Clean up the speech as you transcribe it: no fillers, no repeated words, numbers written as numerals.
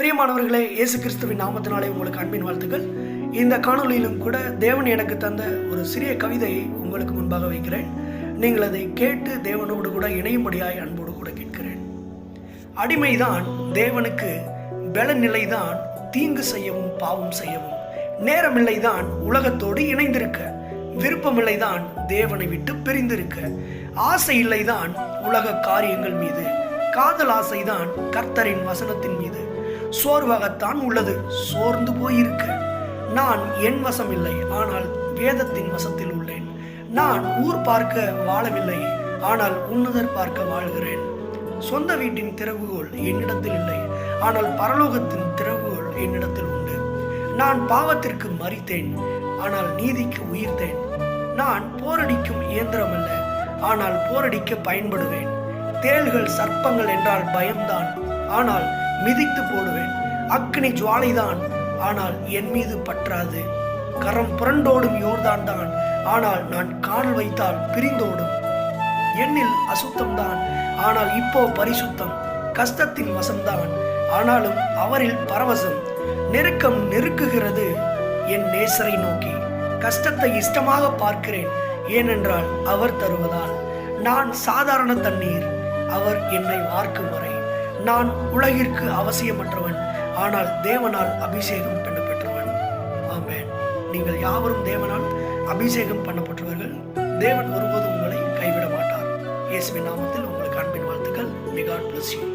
பிரியமானவர்களே, இயேசு கிறிஸ்துவின் நாமத்தினாலே உங்களுக்கு அன்பின் வாழ்த்துக்கள். இந்த காணொளியிலும் கூட தேவன் எனக்கு தந்த ஒரு சிறிய கவிதையை உங்களுக்கு முன்பாக வைக்கிறேன். நீங்கள் அதை கேட்டு தேவனோடு கூட இணையும்படியாய் அன்போடு கூட கேட்கிறேன். அடிமைதான் தேவனுக்கு, பலநிலைதான் தீங்கு செய்யவும் பாவம் செய்யவும், நேரமில்லைதான் உலகத்தோடு இணைந்திருக்க, விருப்பமில்லைதான் தேவனை விட்டு பிரிந்திருக்க, ஆசை இல்லைதான் உலக காரியங்கள் மீது, காதல் ஆசைதான் கர்த்தரின் வசனத்தின் மீது, சோர்வாகத்தான் உள்ளது சோர்ந்து போயிருக்க, நான் என் வசம் இல்லை ஆனால் வேதத்தின் வசத்தில் உள்ளேன், நான் ஊர் பார்க்க வாழவில்லை ஆனால் உன்னதர் பார்க்க வாழ்கிறேன், சொந்த வீட்டின் திறவுகோல் என்னிடத்தில் இல்லை ஆனால் பரலோகத்தின் திறவுகோல் என்னிடத்தில் உண்டு, நான் பாவத்திற்கு மரித்தேன் ஆனால் நீதிக்கு உயிர்த்தேன், நான் போரடிக்கும் இயந்திரம் அல்ல ஆனால் போரடிக்க பயன்படுவேன், தேள்கள் சர்ப்பங்கள் என்றால் பயம்தான் ஆனால் மிதித்து போடுவேன், அக்னி ஜுவாலைதான் ஆனால் என் மீது பற்றாது, கரம் புரண்டோடும் யோர்தான் தான் ஆனால் நான் கால் வைத்தால் பிரிந்தோடும், என்னில் அசுத்தம்தான் ஆனால் இப்போ பரிசுத்தம், கஷ்டத்தின் வசம்தான் ஆனாலும் அவரில் பரவசம், நெருக்கம் நெருக்குகிறது என் நேசரை நோக்கி, கஷ்டத்தை இஷ்டமாக பார்க்கிறேன் ஏனென்றால் அவர் தருவதால், நான் சாதாரண தண்ணீர் அவர் என்னை வார்க்கும் வரை, நான் உலகிற்கு அவசியமற்றவன் ஆனால் தேவனால் அபிஷேகம் பண்ணப்பட்டவன். ஆமென். நீங்கள் யாவரும் தேவனால் அபிஷேகம் பண்ணப்பட்டவர்கள். தேவன் ஒருபோதும் உங்களை கைவிட மாட்டார். இயேசுவின் நாமத்தில் உங்களுக்கு அன்பின் வாழ்த்துக்கள். May God bless you.